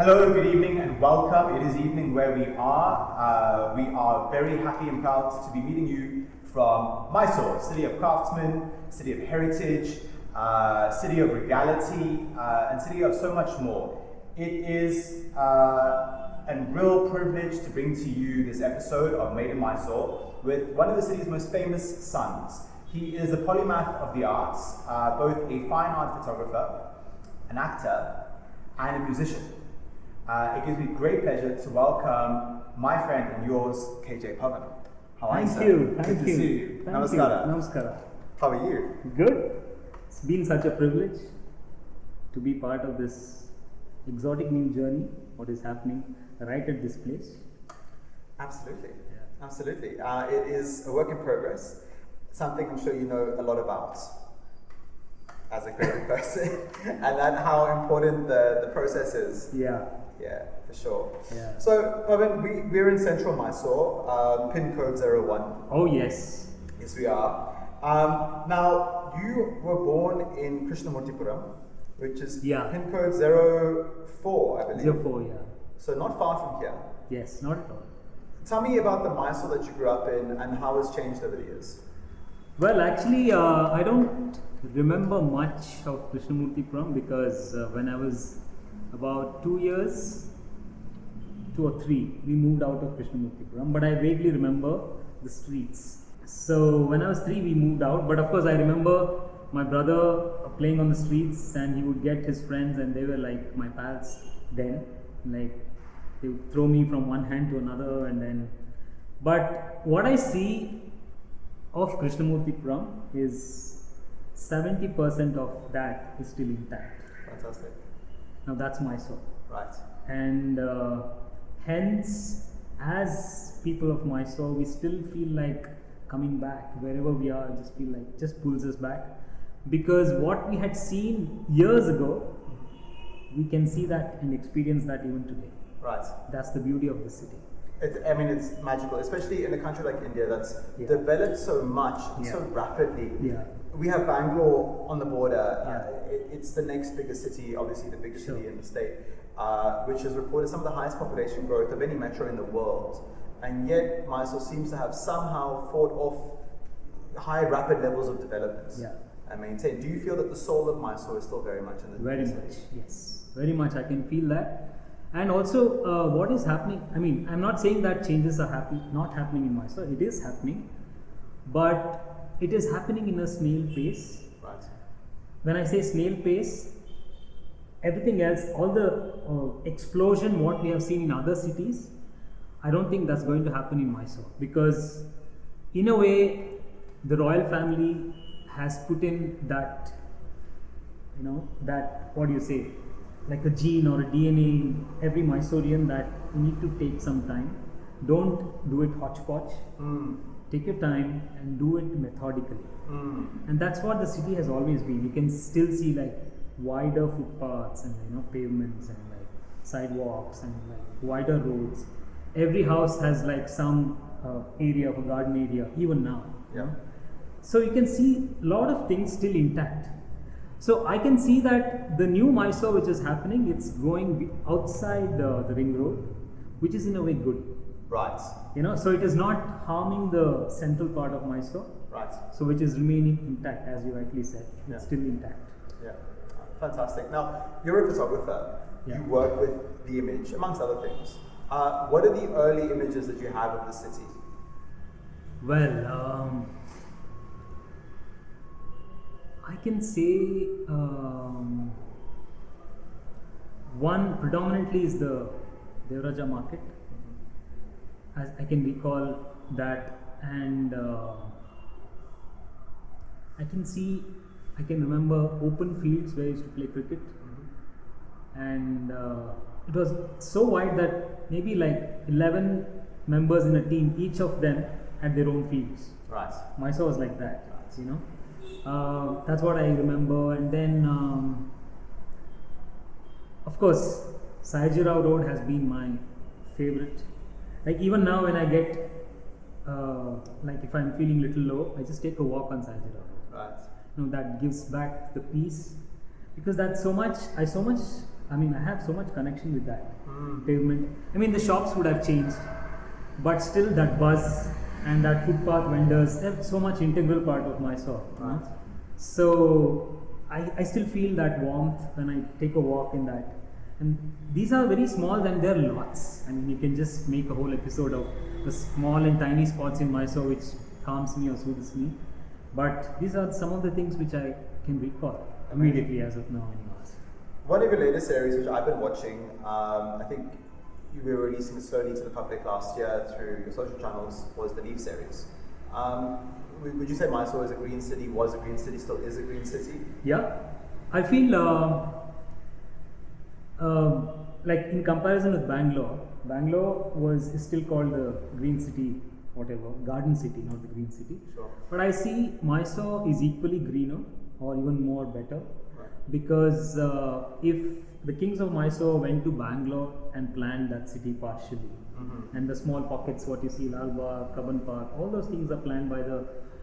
Hello, good evening and welcome. It is evening where we are. We are very happy and proud to be meeting you from Mysore, city of craftsmen, city of heritage, city of regality, and city of so much more. It is a real privilege to bring to you this episode of Made in Mysore with one of the city's most famous sons. He is a polymath of the arts, both a fine art photographer, an actor, and a musician. It gives me great pleasure to welcome my friend and yours, KJ Pavan. How are you, sir? Thank Good you. to see you. Thank Namaskara. you. Namaskara. How are you? Good. It's been such a privilege to be part of this exotic new journey, what is happening right at this place. Absolutely. Yeah. Absolutely. It is a work in progress, something I'm sure you know a lot about as a creative person, and how important the process is. Yeah. Yeah, for sure. Yeah. So, Pavan, we're in central Mysore, pin code 01. Oh, yes. Yes, we are. Now, you were born in Krishnamurtipuram, which is pin code 04, I believe. 04, yeah. So, not far from here. Yes, not at all. Tell me about the Mysore that you grew up in and how it's changed over the years. Well, actually, I don't remember much of Krishnamurtipuram because when I was about 2 or 3, we moved out of Krishnamurtipuram, but I vaguely remember the streets. So when I was 3, we moved out, but of course I remember my brother playing on the streets, and he would get his friends, and they were like my pals then. Like they would throw me from one hand to another, and then. But what I see of Krishnamurtipuram is 70% of that is still intact. Fantastic. Now that's Mysore. Right. And hence, as people of Mysore, we still feel like coming back wherever we are. Just feel like just pulls us back, because what we had seen years ago, we can see that and experience that even today. Right. That's the beauty of the city. It's magical, especially in a country like India that's developed so much, so rapidly. Yeah. We have Bangalore on the border. It's the next biggest city, obviously the biggest city in the state, which has reported some of the highest population growth of any metro in the world. And yet Mysore seems to have somehow fought off high, rapid levels of development and maintained. Do you feel that the soul of Mysore is still very much in the Very city? much, yes. Very much, I can feel that. And also, what is happening, I mean, I'm not saying that changes are not happening in Mysore. It is happening, but it is happening in a snail pace. Right. When I say snail pace, everything else, all the explosion what we have seen in other cities, I don't think that's going to happen in Mysore, because in a way the royal family has put in that, that, what do you say, like a gene or a DNA in every Mysorean, that you need to take some time. Don't do it hodgepodge. Take your time and do it methodically. And that's what the city has always been. You can still see like wider footpaths and pavements and like sidewalks and like wider roads. Every house has like some area of a garden area even now. Yeah. So you can see a lot of things still intact. So I can see that the new Mysore which is happening, it's going outside the ring road, which is in a way good. Right. So it is not harming the central part of Mysore. Right. So which is remaining intact, as you rightly said. It's still intact. Yeah. Fantastic. Now, you're a photographer. Yeah. You work with the image, amongst other things. What are the early images that you have of the city? Well, I can say one predominantly is the Devaraja market. As I can recall that, and I can remember open fields where I used to play cricket, and it was so wide that maybe like 11 members in a team, each of them had their own fields. Right. Mysore was like that, that's what I remember. And then of course Sajirao Road has been my favorite. Like even now when I get like if I'm feeling little low, I just take a walk on Sajirao Road. Right. That gives back the peace, because that's so much I mean, I have so much connection with that pavement. I mean, the shops would have changed, but still that buzz and that footpath vendors, they're so much integral part of Mysore. Right. So I still feel that warmth when I take a walk in that. And these are very small and they're lots. I mean, you can just make a whole episode of the small and tiny spots in Mysore which calms me or soothes me. But these are some of the things which I can recall immediately as of now. Anyways. One of your latest series, which I've been watching, I think you were releasing slowly to the public last year through your social channels, was the Leaf series. Would you say Mysore is a green city, was a green city, still is a green city? Yeah, I feel like in comparison with Bangalore is still called the green city, whatever, garden city, not the green city. Sure. But I see Mysore is equally greener or even more better, Right. because if the kings of Mysore went to Bangalore and planned that city partially, and the small pockets, what you see, Lal Bagh, Cubbon Park, all those things are planned by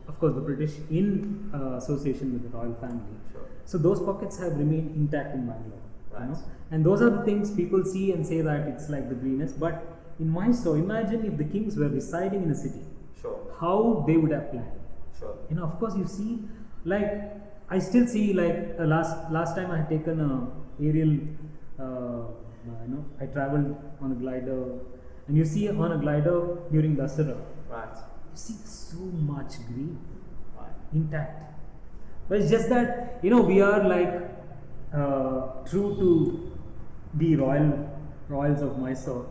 of course, the British in association with the royal family. Sure. So those pockets have remained intact in Bangalore. Right. And those are the things people see and say that it's like the greenest. But in Mysore, imagine if the kings were residing in a city, Sure. how they would have planned. Sure. Of course, you see, like I still see, like last time I had taken a aerial, I traveled on a glider, and you see on a glider during Dasara, Right. you see so much green Right. intact. But it's just that we are like true to the royals of Mysore.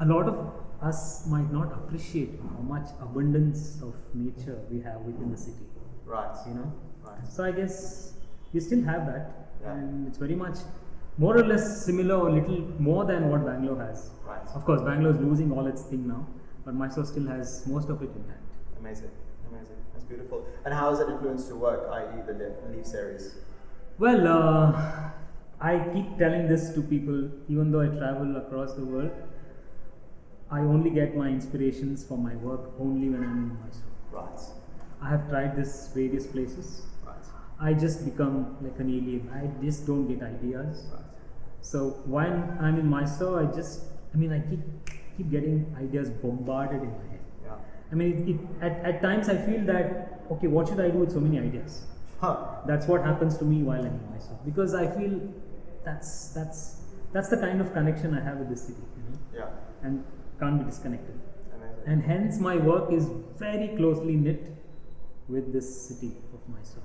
A lot of us might not appreciate how much abundance of nature we have within the city. Right. Right. So I guess we still have that, Yeah. and it's very much more or less similar or little more than what Bangalore has. Right. Of course, Bangalore is losing all its thing now, but Mysore still has most of it intact. Amazing. Amazing. That's beautiful. And how has that influenced your work, i.e. the Leaf series? Well, I keep telling this to people, even though I travel across the world. I only get my inspirations for my work only when I'm in Mysore. Right. I have tried this various places. Right. I just become like an alien. I just don't get ideas. Right. So when I'm in Mysore, I keep getting ideas bombarded in my head. Yeah. I mean, at times I feel that, okay, what should I do with so many ideas? That's what happens to me while I'm in Mysore, because I feel that's the kind of connection I have with this city, Yeah. and can't be disconnected. Amazing. And hence my work is very closely knit with this city of Mysore.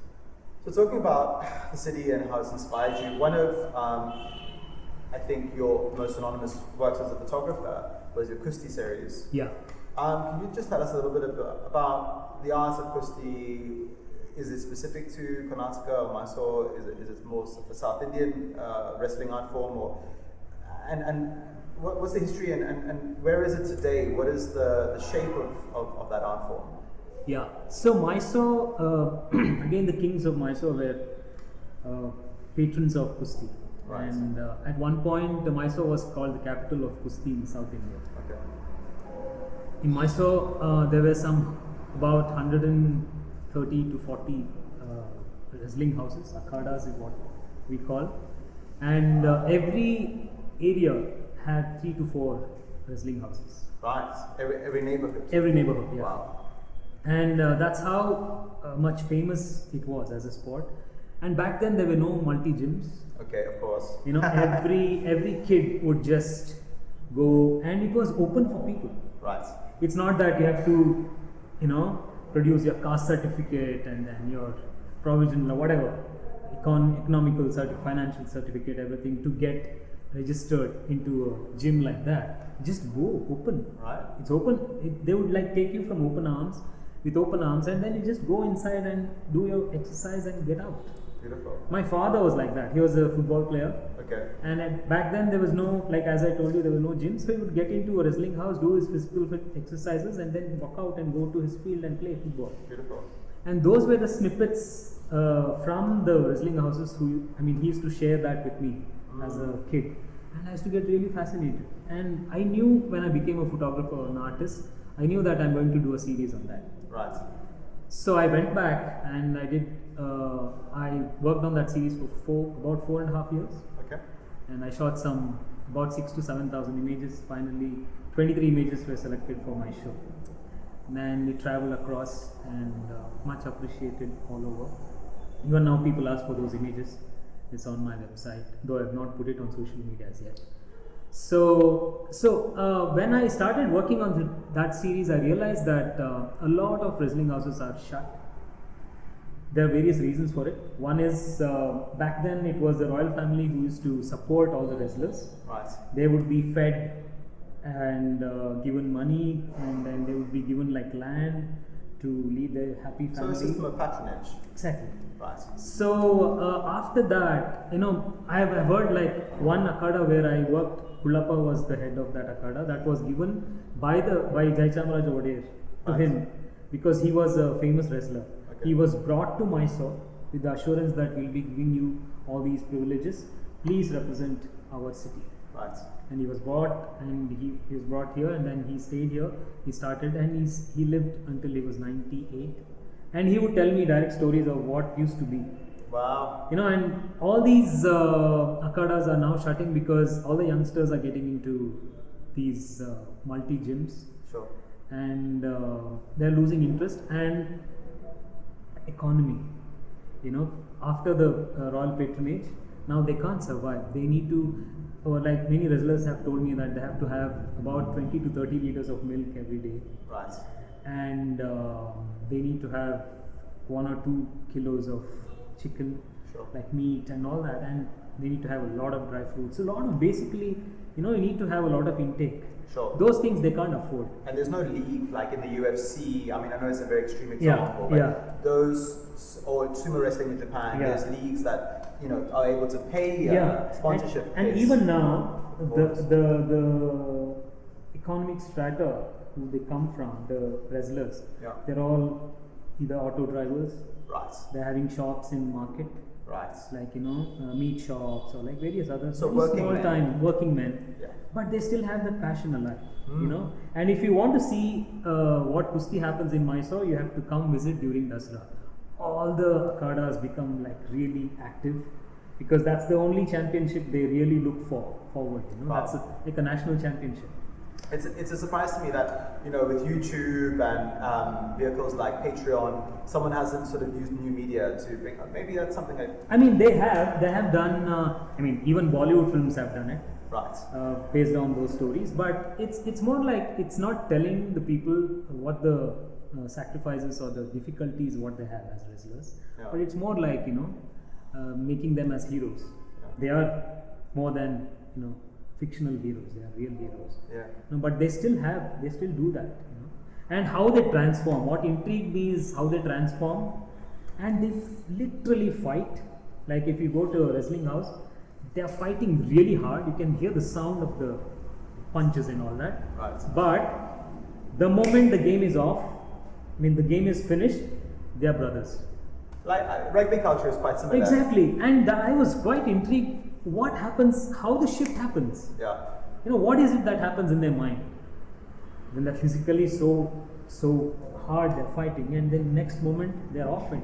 So talking about the city and how it's inspired you, one of I think your most anonymous works as a photographer was your Kusti series. Yeah. Can you just tell us a little bit about the art of Kusti? Is it specific to Karnataka or Mysore? Is it more a South Indian wrestling art form, and what's the history and where is it today? What is the shape of that art form? Yeah. So Mysore, again, the kings of Mysore were patrons of Kusti. Right. And at one point, Mysore was called the capital of Kusti in South India. Okay. In Mysore, there were about 130 to 40 wrestling houses. Akhadas is what we call. And every area had 3 to 4 wrestling houses. Right. Every neighborhood. Every neighborhood, yeah. Wow. And that's how much famous it was as a sport. And back then there were no multi-gyms. Okay, of course. Every kid would just go, and it was open for people. Right. It's not that you have to, produce your caste certificate and then your provisional or whatever, economical financial certificate, everything to get registered into a gym like that. Just go, open. Right. It's open. They would take you from open arms, and then you just go inside and do your exercise and get out. Beautiful. My father was like that. He was a football player. Okay. And back then there was no, as I told you, there were no gyms. So he would get into a wrestling house, do his physical exercises, and then walk out and go to his field and play football. Beautiful. And those were the snippets from the wrestling houses. He used to share that with me as a kid. And I used to get really fascinated. And I knew when I became a photographer or an artist, I knew that I'm going to do a series on that. Right. So I went back and I worked on that series for about 4.5 years. Okay. and I shot some about 6 to 7,000 images. Finally, 23 images were selected for my show. And then we traveled across, and much appreciated all over. Even now, people ask for those images. It's on my website, though I have not put it on social media as yet. So when I started working on that series, I realized that a lot of wrestling houses are shut. There are various reasons for it. One is back then it was the royal family who used to support all the wrestlers. Right. They would be fed and given money, and then they would be given like land to lead their happy family. So a system of patronage. Exactly. Right. So after that, I have heard like one akada where I worked. Kullappa was the head of that akada. That was given by Jaichamaraj Odair to him because he was a famous wrestler. Okay. He was brought to Mysore with the assurance that we'll be giving you all these privileges. Please represent our city. Right. And he was brought, and he was brought here, and then he stayed here. He started, and he lived until he was 98. And he would tell me direct stories of what used to be. Wow. And all these akadas are now shutting because all the youngsters are getting into these multi gyms. Sure. And they're losing interest. And economy, after the royal patronage, now they can't survive. They need to, or like many wrestlers have told me that they have to have about 20 to 30 liters of milk every day. Right. And they need to have 1 or 2 kilos of chicken, sure, like meat and all that, and they need to have a lot of dry fruits. A lot of basically, you need to have a lot of intake. Sure. Those things they can't afford. And there's no league like in the UFC. I mean, I know it's a very extreme example, but those, or sumo wrestling in Japan, there's leagues that are able to pay sponsorship. And even now, the economic strata who they come from, the wrestlers, they're all either auto drivers. Right. They're having shops in market. Right. Like meat shops or like various other working working men. Yeah. But they still have that passion alive. And if you want to see what Kusti happens in Mysore, you have to come visit during Dasra. All the akadas become like really active because that's the only championship they really look forward. Wow. That's like a national championship. It's a surprise to me that with YouTube and vehicles like Patreon, someone hasn't sort of used new media to bring up. Maybe that's something. I mean, they have done. Even Bollywood films have done it. Right. Based on those stories, but it's more like it's not telling the people what the sacrifices or the difficulties what they have as wrestlers, but it's more like making them as heroes. They are more than fictional heroes. They are real heroes. Yeah. But they still do that. And how they transform. What intrigued me is how they transform, and they literally fight. Like if you go to a wrestling house, they are fighting really hard. You can hear the sound of the punches and all that. Right. But the moment the game is off, the game is finished, they are brothers. Like rugby culture is quite similar. Exactly. And I was quite intrigued. What happens? How the shift happens? Yeah. What is it that happens in their mind when they're physically so hard they're fighting, and then next moment they're off it.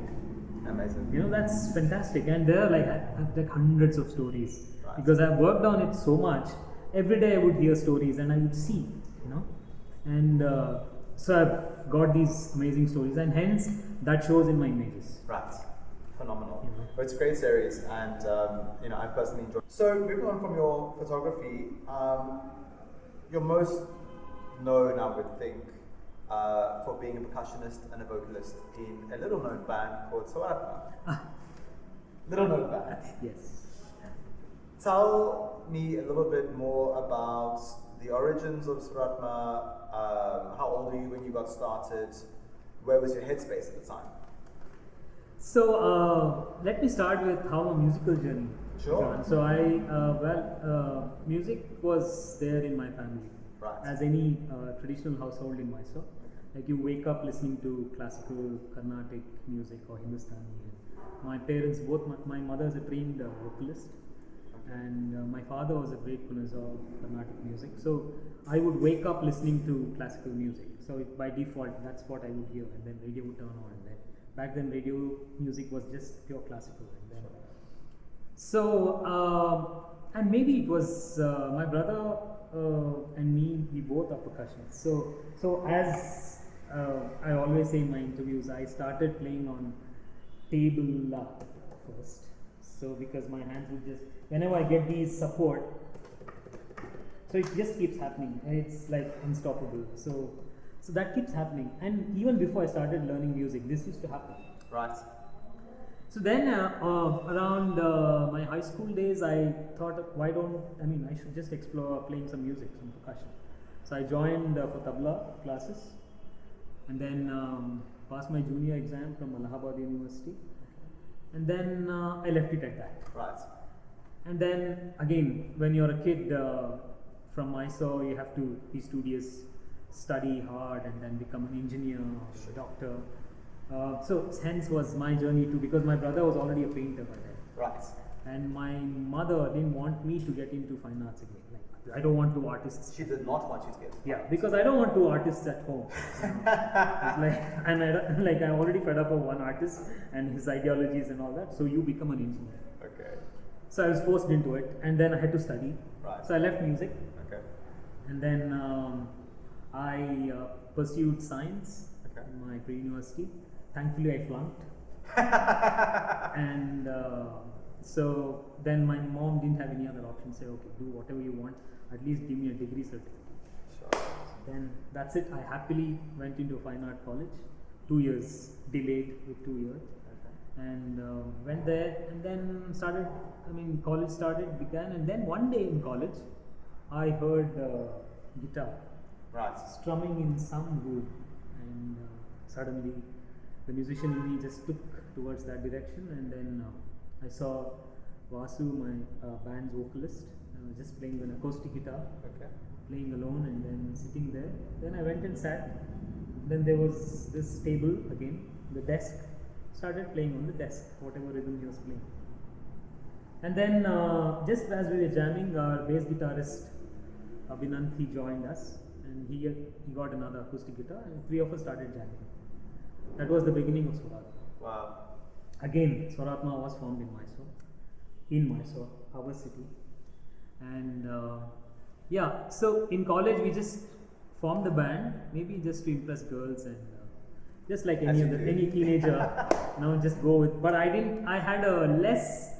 Amazing. That's fantastic, and there are like hundreds of stories. Right. Because I've worked on it so much. Every day I would hear stories and I would see, and so I've got these amazing stories, and hence that shows in my images. Right. Phenomenal. Well, it's a great series, and I personally enjoy. So moving on from your photography, you're most known, I would think, for being a percussionist and a vocalist in a little-known band called Swarathma. Little-known band. Yes. Tell me a little bit more about the origins of Swarathma. How old were you when you got started? Where was your headspace at the time? So let me start with how a musical journey began. So music was there in my family, as any traditional household in Mysore. Like you wake up listening to classical Carnatic music or Hindustani. My parents, both my mother is a trained vocalist, and my father was a great connoisseur of Carnatic music. So I would wake up listening to classical music. So by default, that's what I would hear, and then radio would turn on. And then back then, radio music was just pure classical. And then, so and maybe it was my brother and me. We both are percussionists. So as I always say in my interviews, I started playing on tabla first. So because my hands would just, whenever I get these support, so it just keeps happening. It's like unstoppable. So that keeps happening. And even before I started learning music, this used to happen. Right. So then around my high school days, I thought, I should just explore playing some music, some percussion. So I joined for tabla classes, and then passed my junior exam from Allahabad University, and then I left it at that. Right. And then again, when you're a kid from Mysore, you have to be studious, study hard, and then become an engineer or a doctor. So hence was my journey too, because my brother was already a painter by then. Right. And my mother didn't want me to get into fine arts again. Like, I don't want two artists. She did not want you to get. Yeah, because I don't want two artists at home. I already fed up of one artist and his ideologies and all that. So you become an engineer. Okay. So I was forced into it, and then I had to study. Right. So I left music. Okay. And then I pursued science Okay. in my pre-university. Thankfully, I flunked. And so then my mom didn't have any other option. Say, okay, do whatever you want. At least give me a degree certificate. Sure. Then that's it. I happily went into a fine art college. 2 years delayed with 2 years. Okay. And went there, and then college began, and then one day in college, I heard guitar Right. strumming in some room, and suddenly the musician in me just took towards that direction, and then I saw Vasu, my band's vocalist, just playing an acoustic guitar, Okay. playing alone, and then sitting there. Then I went and sat. Then there was this table again, the desk. Started playing on the desk, whatever rhythm he was playing. And then just as we were jamming, our bass guitarist Abhinanth, he joined us, and he got another acoustic guitar, and three of us started jamming. That was the beginning of Swarathma. Wow. Again, Swarathma was formed in Mysore, our city. And so in college we just formed the band, maybe just to impress girls, and just like any teenager, just go with. But I had a less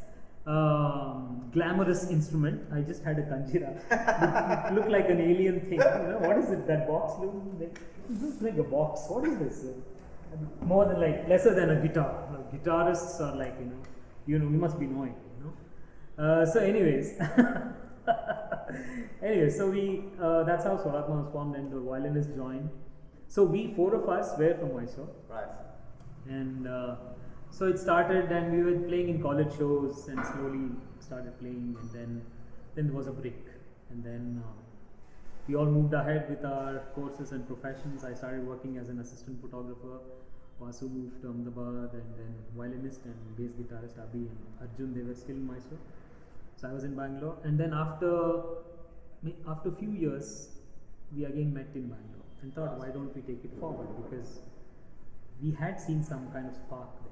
glamorous instrument. I just had a kanjira. It looked like an alien thing. What is it? That box looks like a box. What is this? More than lesser than a guitar. Guitarists are we must be knowing. So anyways, so we that's how Swarathma was formed, and the violinists joined. So we 4 of us were from Mysore. Right. And so it started, and we were playing in college shows, and slowly started playing, and then there was a break, and then we all moved ahead with our courses and professions. I started working as an assistant photographer. Vasu moved to Ahmedabad, and then violinist and bass guitarist Abhi and Arjun, they were still in Mysore. So I was in Bangalore, and then after a few years, we again met in Bangalore and thought, why don't we take it forward? Because we had seen some kind of spark there.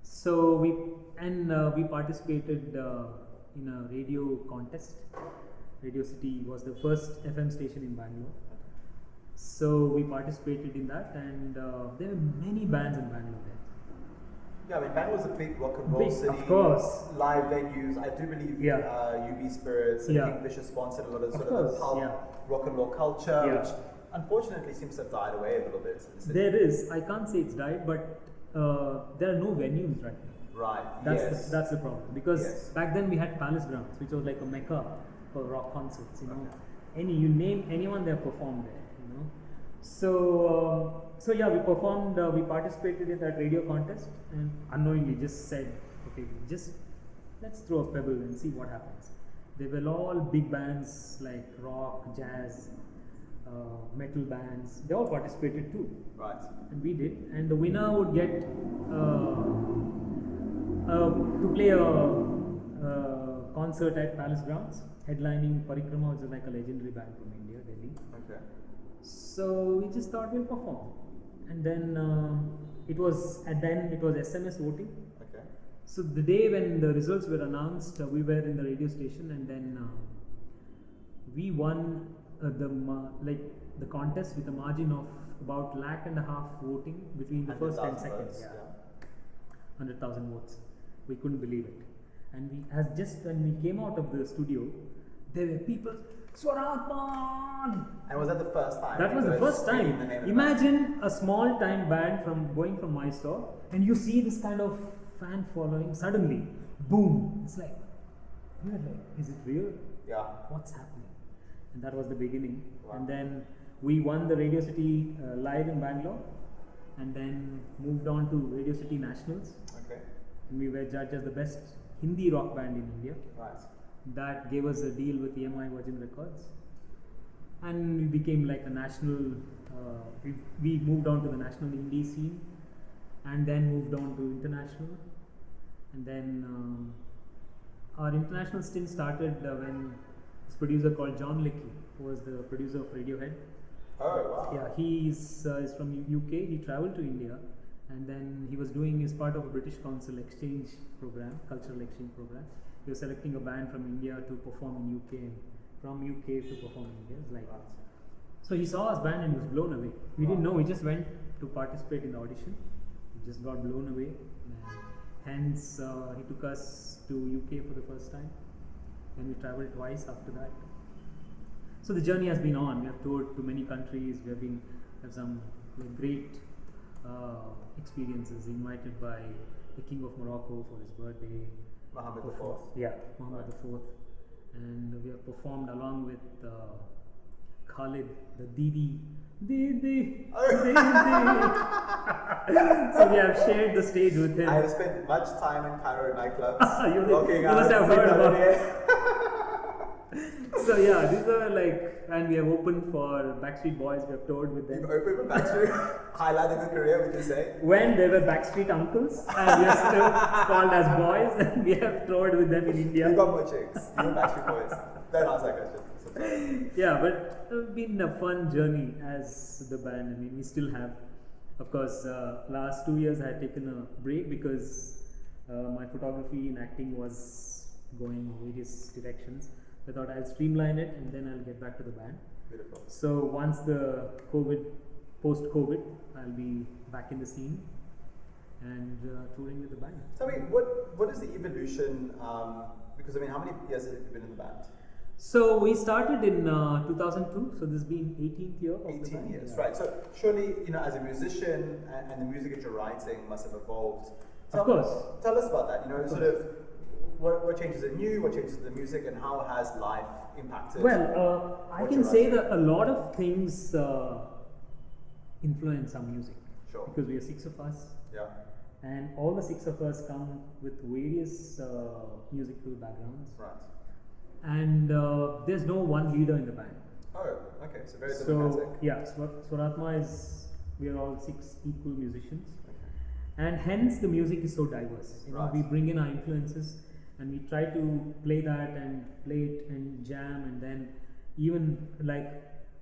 So we participated in a radio contest. Radio City was the first FM station in Bangalore. So we participated in that, and there were many bands in Bangalore then. Yeah, Bangalore's a big rock and roll city. Of course. Live venues. I do believe UB Spirits and Kingfisher sponsored a lot of the pulp rock and roll culture, which unfortunately seems to have died away a little bit in the city. There is. I can't say it's died, but there are no venues right now. Right. That's the problem, because back then we had Palace Grounds, which was like a mecca for rock concerts. You name anyone, they performed there. So we performed. We participated in that radio contest, and unknowingly just said, okay, let's throw a pebble and see what happens. They were all big bands like rock, jazz, metal bands. They all participated too. Right. And we did. And the winner would get to play a concert at Palace Grounds, headlining Parikrama, which is like a legendary band from India, Delhi. Okay. So we just thought we'll perform. And then it was SMS voting. Okay. So the day when the results were announced, we were in the radio station, and then we won the contest with a margin of about 1.5 lakh voting between the first 10 seconds. Yeah. 100,000 votes. We couldn't believe it. And when we came out of the studio, there were people, Swarathma! And was that the first time? That was the first time. Imagine a small time band going from Mysore, and you see this kind of fan following. Suddenly, boom! It's like, we're like, is it real? Yeah. What's happening? And that was the beginning. Wow. And then we won the Radio City Live in Bangalore, and then moved on to Radio City Nationals. Okay. And we were judged as the best Hindi rock band in India. Right. That gave us a deal with EMI Virgin Records, and we became like a national. We moved on to the national indie scene, and then moved on to international, and then our international stint started when this producer called John Leckie, who was the producer of Radiohead. Oh wow. Yeah, he is from UK. He travelled to India, and then he was doing his part of a British Council exchange program, cultural exchange program. He was selecting a band from India to perform in UK, and from UK to perform in India. It's like, so he saw us band and he was blown away. We didn't know. We just went to participate in the audition. We just got blown away. And hence, he took us to UK for the first time, and we travelled twice after that. So the journey has been on. We have toured to many countries. We have some great experiences. Invited by the King of Morocco for his birthday. Mohammed IV. Yeah, Mohammed IV. And we have performed along with Khalid, the Didi. Didi. So we have shared the stage with him. I have spent much time in Cairo nightclubs. You must have heard about it. So yeah, these are and we have opened for Backstreet Boys. We have toured with them. You've opened for Backstreet, highlighting the career, would you say? When they were Backstreet uncles, and we are still called as boys, and we have toured with them in India. You got more chicks. You were Backstreet Boys. Don't ask that question. So sorry. Yeah, but it's been a fun journey as the band. I mean, we still have. Of course, last 2 years I had taken a break because my photography and acting was going various directions. I thought I'll streamline it and then I'll get back to the band. Beautiful. So once the post-COVID, I'll be back in the scene and touring with the band. Tell me, what is the evolution? Because I mean, how many years have you been in the band? So we started in 2002. So this has been 18th year of 18 the band. years, Yeah. right? So surely, as a musician and the music that you're writing must have evolved. Of course. Tell us about that. Sort of. What changes are new? What changes in the music, and how has life impacted? Well, I can say that a lot of things influence our music. Sure. Because we are 6 of us, Yeah. and all the 6 of us come with various musical backgrounds, Right. and there's no one leader in the band. Oh, okay. So very So democratic. yeah, Swarathma we are all 6 equal musicians, Okay. and hence the music is so diverse. Right. We bring in our influences. And we try to play that and play it and jam, and then even like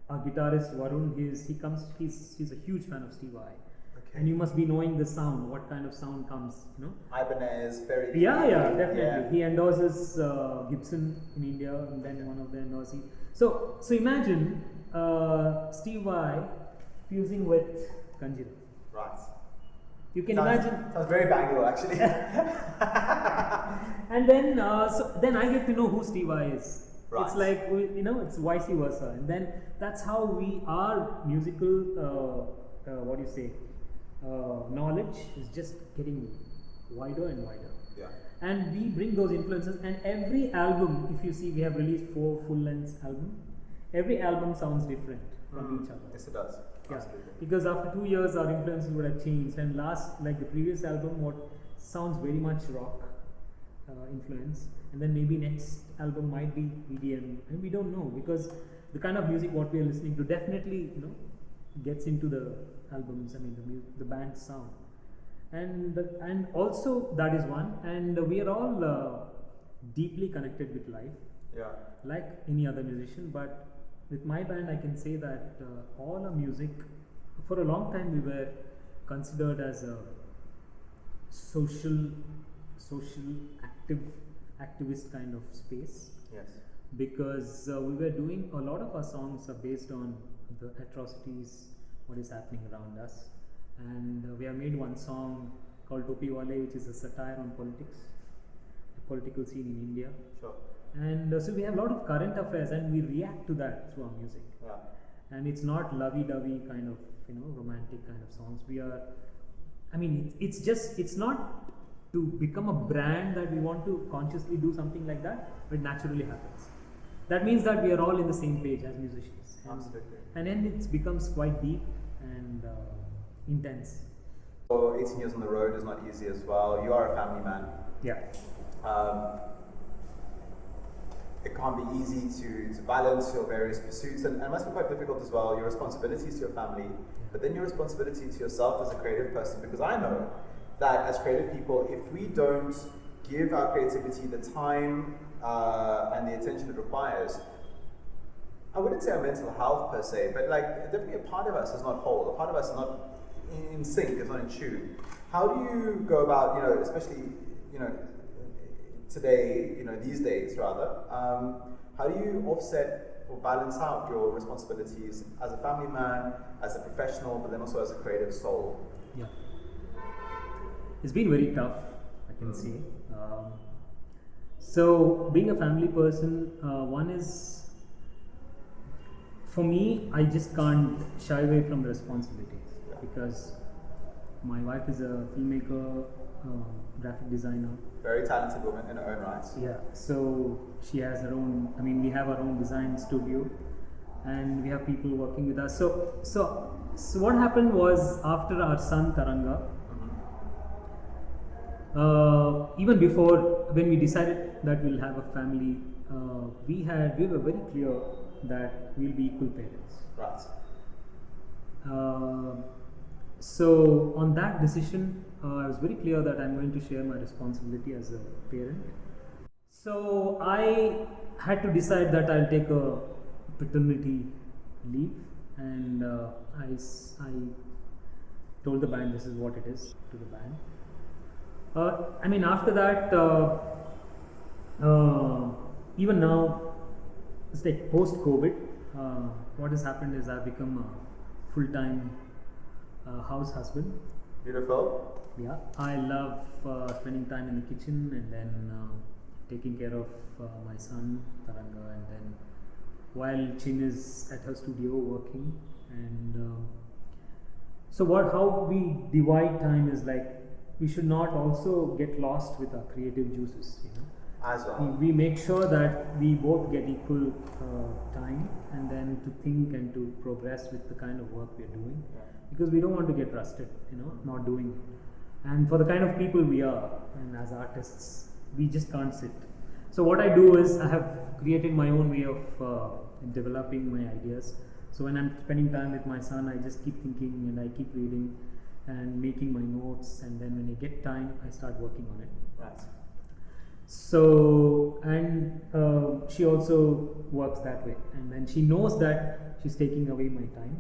our guitarist Varun, he's a huge fan of Steve Vai. Okay. And you must be knowing the sound, what kind of sound comes, Ibanez, very. Yeah, definitely. Yeah. He endorses Gibson in India, and then one of the endorsees. So imagine Steve Vai fusing with Kanjira. Right. You can imagine. Sounds very Bangalore, actually. And then, then I get to know who Steve Vai is. Right. It's like it's vice versa, and then that's how our musical, knowledge is just getting wider and wider. Yeah. And we bring those influences, and every album, if you see, we have released 4 full-length albums. Every album sounds different from each other. Yes, it does. Yeah, Absolutely. because after 2 years, our influences would have changed. And the previous album, what sounds very much rock influence, and then maybe next album might be EDM, and we don't know, because the kind of music what we are listening to definitely gets into the albums. I mean the band sound, and also that is one. And we are all deeply connected with life, Yeah. like any other musician, but with my band I can say that all our music, for a long time we were considered as a social activist kind of space. Yes. Because we were doing a lot of our songs are based on the atrocities, what is happening around us, and we have made one song called Topi Wale, which is a satire on politics, the political scene in India. Sure. And so we have a lot of current affairs, and we react to that through our music. Yeah. And it's not lovey-dovey kind of, romantic kind of songs. It's not to become a brand that we want to consciously do something like that, but it naturally happens. That means that we are all in the same page as musicians. Absolutely. And then it becomes quite deep and intense. So 18 years on the road is not easy as well. You are a family man. Yeah. It can't be easy to balance your various pursuits, and it must be quite difficult as well, your responsibilities to your family, but then your responsibility to yourself as a creative person, because I know that as creative people, if we don't give our creativity the time and the attention it requires, I wouldn't say our mental health per se, but definitely a part of us is not whole, a part of us is not in sync, is not in tune. How do you go about, especially, today, these days rather, how do you offset or balance out your responsibilities as a family man, as a professional, but then also as a creative soul? Yeah. It's been very tough, I can say. So being a family person, one is, for me, I just can't shy away from the responsibilities, because my wife is a filmmaker, graphic designer. Very talented woman in her own right. Yeah, so she has her own, we have our own design studio, and we have people working with us. So what happened was, after our son Taranga, even before, when we decided that we'll have a family, we were very clear that we'll be equal parents. Right. So on that decision, I was very clear that I'm going to share my responsibility as a parent. So I had to decide that I'll take a paternity leave, and I told the band this is what it is to the band. After that, even now, it's like post-COVID, what has happened is I've become a full-time house husband. Beautiful. Yeah, I love spending time in the kitchen, and then taking care of my son Taranga, and then while Chin is at her studio working, and so how we divide time is we should not also get lost with our creative juices. As well. We make sure that we both get equal time, and then to think and to progress with the kind of work we are doing, because we don't want to get rusted, not doing it. And for the kind of people we are, and as artists, we just can't sit. So what I do is, I have created my own way of developing my ideas. So when I'm spending time with my son, I just keep thinking, and I keep reading and making my notes, and then when I get time, I start working on it. Right. So, and she also works that way, and then she knows that she's taking away my time.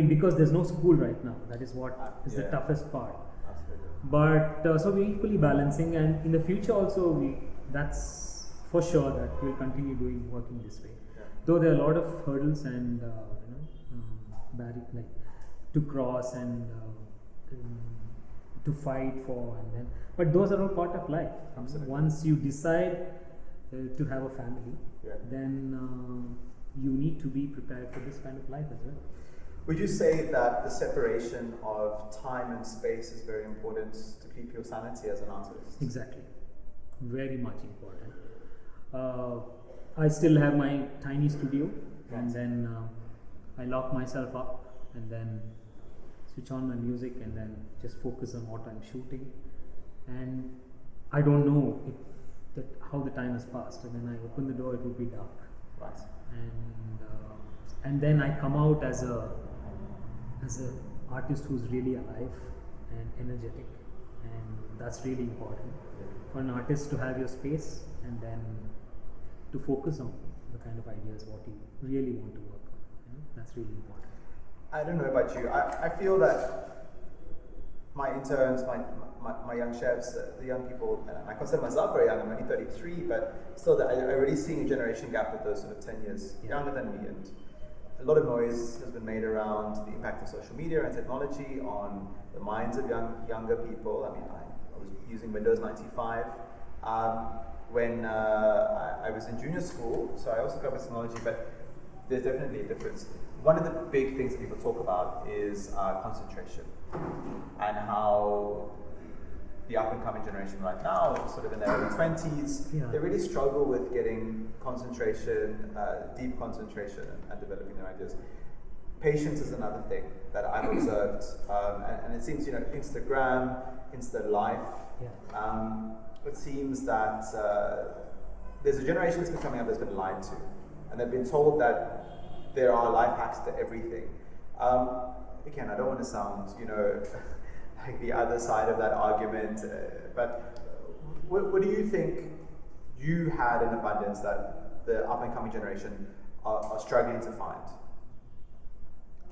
Because there's no school right now, that is what is the toughest part. Absolutely. But so we're equally balancing, and in the future also, that's for sure that we'll continue working this way. Though there are a lot of hurdles and to cross and to fight for, and then, but those are all part of life. Once you decide to have a family, then you need to be prepared for this kind of life as well. Would you say that the separation of time and space is very important to keep your sanity as an artist? Exactly, very much important. I still have my tiny studio, and then I lock myself up, and then switch on my music, and then just focus on what I'm shooting. And I don't know how the time has passed. And when I open the door, it will be dark. Right. And then I come out as a artist who's really alive and energetic, and that's really important for an artist to have your space, and then to focus on the kind of ideas what you really want to work on. That's really important. I don't know about you. I feel that my interns, my young chefs, the young people, and I consider myself very young, I'm only 33, but still I already seeing a generation gap with those sort of 10 years younger than me. And a lot of noise has been made around the impact of social media and technology on the minds of younger people. I mean, I was using Windows 95 when I was in junior school, so I also covered technology, but there's definitely a difference. One of the big things that people talk about is concentration, and how the up-and-coming generation right now, sort of in their early 20s, they really struggle with getting concentration, deep concentration, and developing their ideas. Patience is another thing that I've observed, and it seems, Instagram, Insta life, it seems that there's a generation that's been coming up that's been lied to, and they've been told that there are life hacks to everything. Again, I don't want to sound, like the other side of that argument, but what do you think you had in abundance that the up-and-coming generation are struggling to find?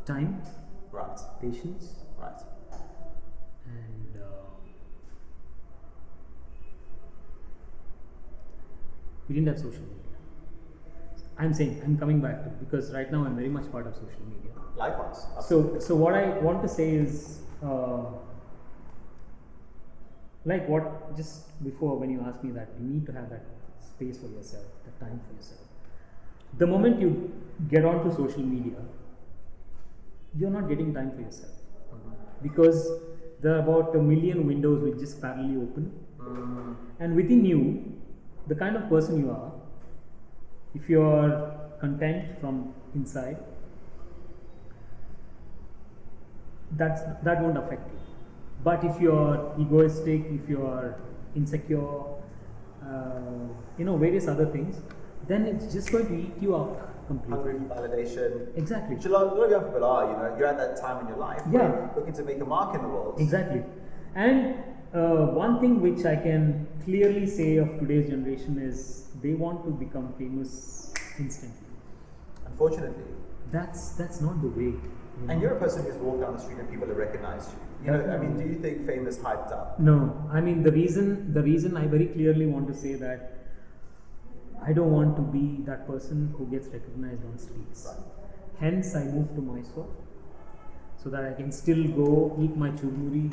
Time. Right. Patience. Right. And we didn't have social media. I'm coming back to it because right now I'm very much part of social media. Likewise. So what I want to say is, like what just before when you asked me that you need to have that space for yourself, that time for yourself. The moment you get onto social media, you're not getting time for yourself because there are about 1 million windows which just parallelly open, and within you, the kind of person you are, if you are content from inside, that won't affect you. But if you are egoistic, if you are insecure, various other things, then it's just going to eat you up completely. Hungry for validation. Exactly. Which a lot of young people are, you're at that time in your life where you're looking to make a mark in the world. Exactly. And one thing which I can clearly say of today's generation is they want to become famous instantly. Unfortunately. That's not the way. And you're a person who's walked down the street and people have recognized you. Do you think fame is hyped up? No. I mean, the reason I very clearly want to say that I don't want to be that person who gets recognized on streets. Right. Hence, I moved to Mysore so that I can still go eat my churmuri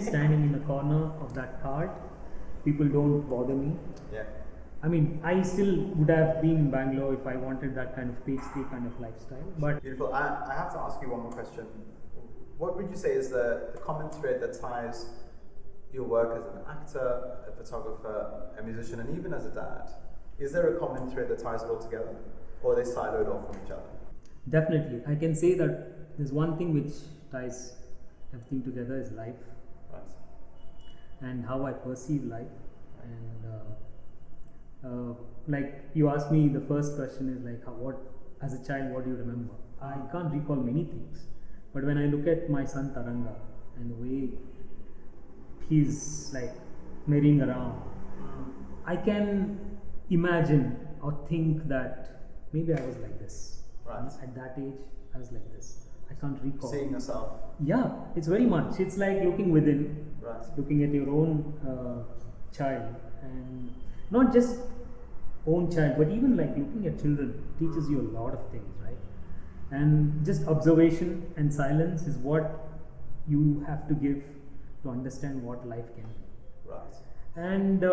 standing in the corner of that cart. People don't bother me. Yeah. I mean, I still would have been in Bangalore if I wanted that kind of page three kind of lifestyle. But beautiful. I have to ask you one more question. What would you say is the common thread that ties your work as an actor, a photographer, a musician, and even as a dad? Is there a common thread that ties it all together, or are they siloed off from each other? Definitely. I can say that there's one thing which ties everything together is life. Right. And how I perceive life. And like you asked me, the first question is like, as a child, what do you remember? I can't recall many things. But when I look at my son Taranga and the way he's like marrying around, I can imagine or think that maybe I was like this. Right. At that age, I was like this. I can't recall. Seeing yourself. Yeah, it's very much. It's like looking within, right. Looking at your own child, and not just own child, but even like looking at children teaches you a lot of things, right? And just observation and silence is what you have to give to understand what life can be. Right. And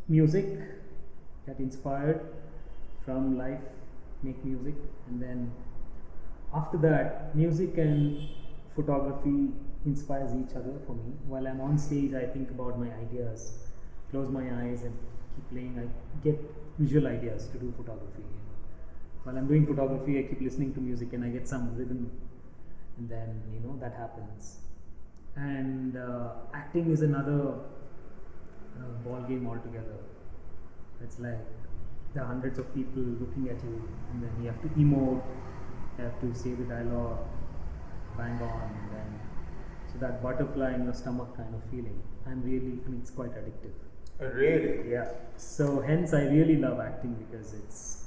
music, get inspired from life, make music, and then after that, music and photography inspires each other for me. While I'm on stage, I think about my ideas, close my eyes and keep playing. I get visual ideas to do photography. While I'm doing photography, I keep listening to music and I get some rhythm, and then that happens. And acting is another ball game altogether. It's like there are hundreds of people looking at you, and then you have to emote, you have to say the dialogue, bang on, and then so that butterfly in your stomach kind of feeling. It's quite addictive. Really? Yeah. So hence I really love acting because it's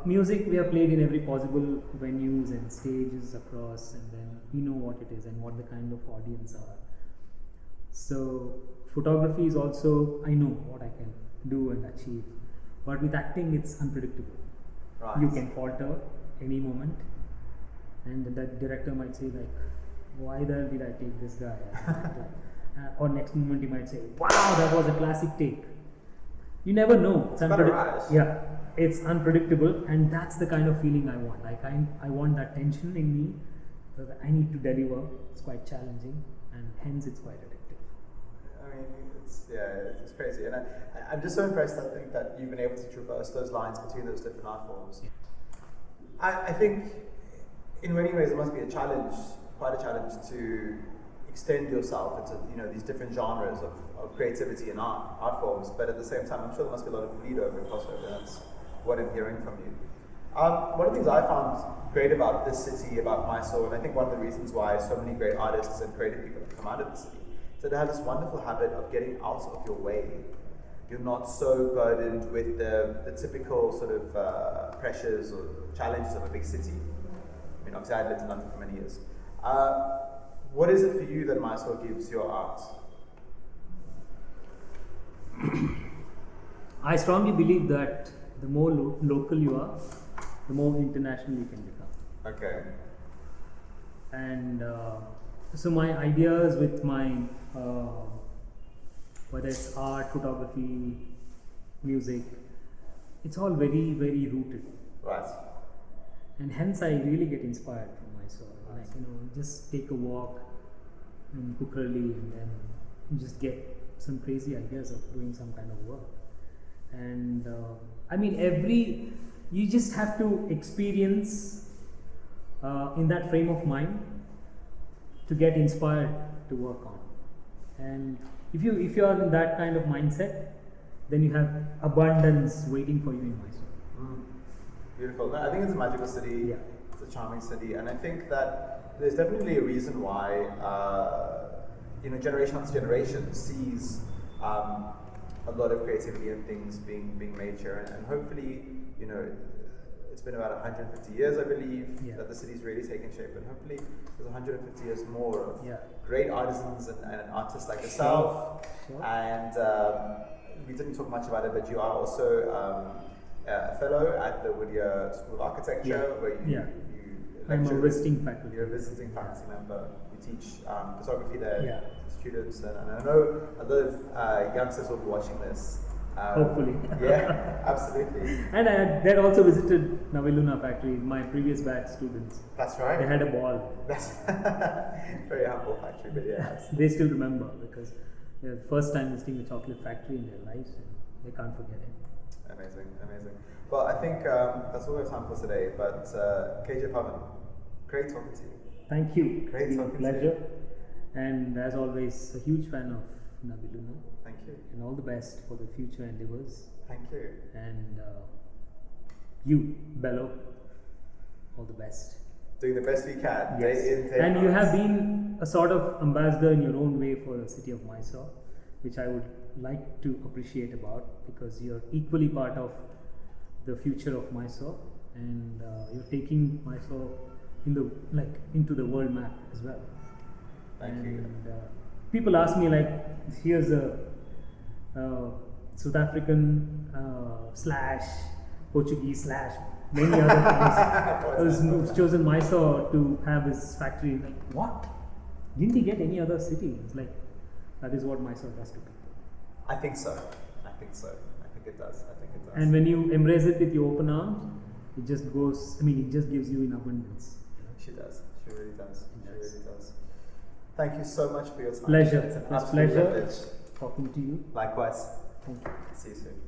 music we have played in every possible venues and stages across, and then we know what it is and what the kind of audience are. So photography is also, I know what I can do and achieve, but with acting it's unpredictable. Right. You can falter any moment, and the director might say like, why the hell did I take this guy as an actor? Or next moment he might say, wow, that was a classic take. You never know. It's yeah, it's unpredictable, and that's the kind of feeling I want. Like I want that tension in me, that I need to deliver. It's quite challenging, and hence it's quite addictive. I mean, it's crazy, and I'm just so impressed. I think that you've been able to traverse those lines between those different art forms. Yeah. I think, in many ways, it must be a challenge, quite a challenge, to extend yourself into these different genres of creativity and art forms. But at the same time, I'm sure there must be a lot of bleed over and crossover. And that's what I'm hearing from you. One of the things I found great about this city, about Mysore, and I think one of the reasons why so many great artists and creative people have come out of the city, is that they have this wonderful habit of getting out of your way. You're not so burdened with the typical sort of pressures or challenges of a big city. I mean, obviously I lived in London for many years. What is it for you that Mysore gives your art? I strongly believe that the more local you are, the more international you can become. Okay. And so my ideas with my whether it's art, photography, music, it's all very, very rooted. Right. And hence I really get inspired from Mysore. Right. Like, just take a walk in Kukrali and then you just get some crazy ideas of doing some kind of work. And I mean, you just have to experience in that frame of mind to get inspired to work on. And if you are in that kind of mindset, then you have abundance waiting for you in Mysore. Beautiful. No, I think it's a magical city. Yeah. It's a charming city, and I think that there's definitely a reason why generation after generation sees a lot of creativity and things being made here, and hopefully, it's been about 150 years, I believe, that the city's really taken shape, and hopefully there's 150 years more of great artisans and artists like yourself. Sure. And we didn't talk much about it, but you are also a fellow at the Whittier School of Architecture, where you I'm a lecture. visiting faculty. You're a visiting faculty member. You teach photography there to students, and I know a lot of youngsters will be watching this. Hopefully. Yeah, absolutely. And I had also visited Naviluna factory, my previous batch students. That's right. They had a ball. That's very humble factory, but yeah. They still remember because they're the first time visiting the chocolate factory in their lives, and they can't forget it. Amazing, amazing. Well, I think that's all we have time for today, but KJ Pavan, great talking to you. Thank you. Great talking pleasure. to you. And as always, a huge fan of Naviluna. Thank you. And all the best for the future endeavors. Thank you. And you, Belo, all the best. Doing the best we can. Yes. Day in, day and out. you have been a sort of ambassador in your own way for the city of Mysore, which I would like to appreciate about, because you're equally part of the future of Mysore, and you're taking Mysore into the world map as well. Thank you. People ask me here's a South African / Portuguese / many other things who's chosen Mysore to have his factory. Like, what? Didn't he get any other city? It's like, that is what Mysore does to people. I think so. I think it does. And when you embrace it with your open arms, it just goes, it just gives you in abundance. She does. She really does. She really does. Thank you so much for your time. Pleasure. It's an It was absolute pleasure privilege talking to you. Likewise. Thank you. See you soon.